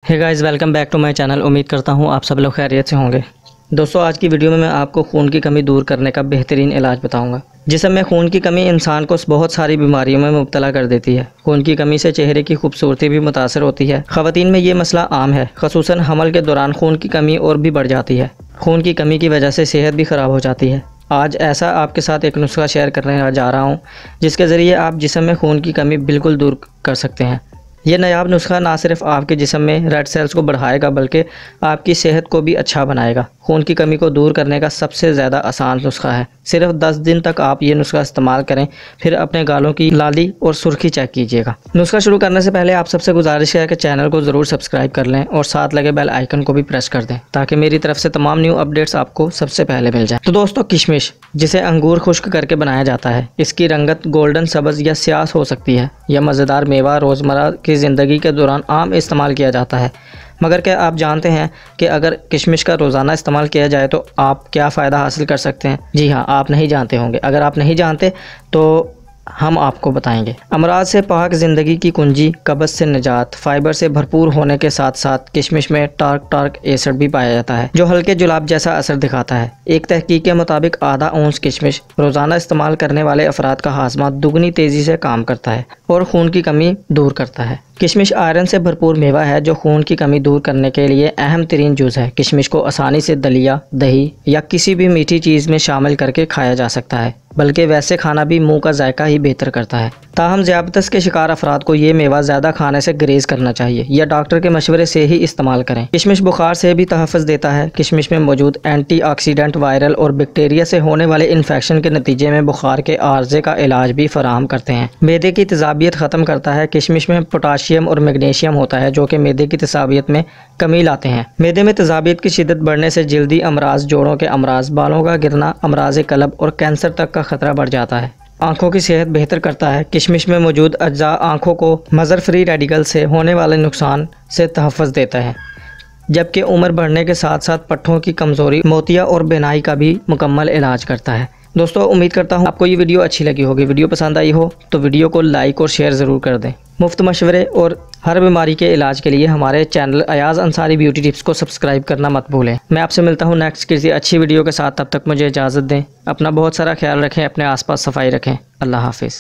Hey guys, welcome back to my channel. उम्मीद करता हूँ आप सब लोग खैरियत से होंगे। दोस्तों, आज की वीडियो में मैं आपको खून की कमी दूर करने का बेहतरीन इलाज बताऊंगा। जिसम में खून की कमी इंसान को बहुत सारी बीमारियों में मुब्तला कर देती है। खून की कमी से चेहरे की खूबसूरती भी मुतासर होती है। ख़वातीन में ये मसला आम है, ख़ुसूसन हमल के दौरान खून की कमी और भी बढ़ जाती है। खून की कमी की वजह से सेहत भी ख़राब हो जाती है। आज ऐसा आपके साथ एक नुस्खा शेयर करने जा रहा हूँ जिसके ज़रिए आप जिस्म में खून की कमी बिल्कुल दूर कर सकते हैं। यह नायाब नुस्खा ना सिर्फ आपके जिस्म में रेड सेल्स को बढ़ाएगा बल्कि आपकी सेहत को भी अच्छा बनाएगा। खून की कमी को दूर करने का सबसे ज़्यादा आसान नुस्खा है। सिर्फ 10 दिन तक आप ये नुस्खा इस्तेमाल करें, फिर अपने गालों की लाली और सुर्खी चेक कीजिएगा। नुस्खा शुरू करने से पहले आप सबसे गुजारिश है कि चैनल को ज़रूर सब्सक्राइब कर लें और साथ लगे बेल आइकन को भी प्रेस कर दें ताकि मेरी तरफ से तमाम न्यू अपडेट्स आपको सबसे पहले मिल जाए। तो दोस्तों, किशमिश जिसे अंगूर खुश्क करके बनाया जाता है, इसकी रंगत गोल्डन, सब्ज़ या स्याह हो सकती है। यह मज़ेदार मेवा रोज़मर्रा की ज़िंदगी के दौरान आम इस्तेमाल किया जाता है, मगर क्या आप जानते हैं कि अगर किशमिश का रोज़ाना इस्तेमाल किया जाए तो आप क्या फ़ायदा हासिल कर सकते हैं? जी हाँ, आप नहीं जानते होंगे। अगर आप नहीं जानते तो हम आपको बताएंगे। अमराज से पाक ज़िंदगी की कुंजी, कब्ज़ से निजात। फाइबर से भरपूर होने के साथ साथ किशमिश में टार्क एसिड भी पाया जाता है जो हल्के जुलाब जैसा असर दिखाता है। एक तहकीक के मुताबिक आधा औंस किशमिश रोज़ाना इस्तेमाल करने वाले अफराद का हाजमा दुगनी तेज़ी से काम करता है और खून की कमी दूर करता है। किशमिश आयरन से भरपूर मेवा है जो खून की कमी दूर करने के लिए अहम तरीन जुज़ है। किशमिश को आसानी से दलिया, दही या किसी भी मीठी चीज़ में शामिल करके खाया जा सकता है, बल्कि वैसे खाना भी मुंह का जायका ही बेहतर करता है। ताहम ज़ियाबतस के शिकार अफराद को ये मेवा ज़्यादा खाने से गुरेज करना चाहिए या डॉक्टर के मशवरे से ही इस्तेमाल करें। किशमिश बुखार से भी तहफ़्फ़ुज़ देता है। किशमिश में मौजूद एंटीऑक्सीडेंट वायरल और बैक्टीरिया से होने वाले इन्फेक्शन के नतीजे में बुखार के आर्जे का इलाज भी फराहम करते हैं। मैदे की तेज़ाबियत ख़त्म करता है। किशमिश में पोटाशियम और मैग्नीशियम होता है जो कि मैदे की तेज़ाबियत में कमी लाते हैं। मैदे में तेज़ाबियत की शिद्दत बढ़ने से जल्दी अमराज, जोड़ों के अमराज, बालों का गिरना, अमराज कलब और कैंसर तक का खतरा बढ़ जाता है। आंखों की सेहत बेहतर करता है। किशमिश में मौजूद अज्जा आंखों को मज़र फ्री रेडिकल से होने वाले नुकसान से तहफ़्फ़ुज़ देता है, जबकि उम्र बढ़ने के साथ साथ पट्ठों की कमज़ोरी, मोतिया और बेनाई का भी मुकम्मल इलाज करता है। दोस्तों, उम्मीद करता हूँ आपको ये वीडियो अच्छी लगी होगी। वीडियो पसंद आई हो तो वीडियो को लाइक और शेयर ज़रूर कर दें। मुफ्त मशवरे और हर बीमारी के इलाज के लिए हमारे channel Ayaz Ansari beauty tips को सब्सक्राइब करना मत भूलें। मैं आपसे मिलता हूँ नेक्स्ट किसी अच्छी वीडियो के साथ। तब तक मुझे इजाज़त दें। अपना बहुत सारा ख्याल रखें, अपने आसपास सफाई रखें। अल्लाह हाफिज़।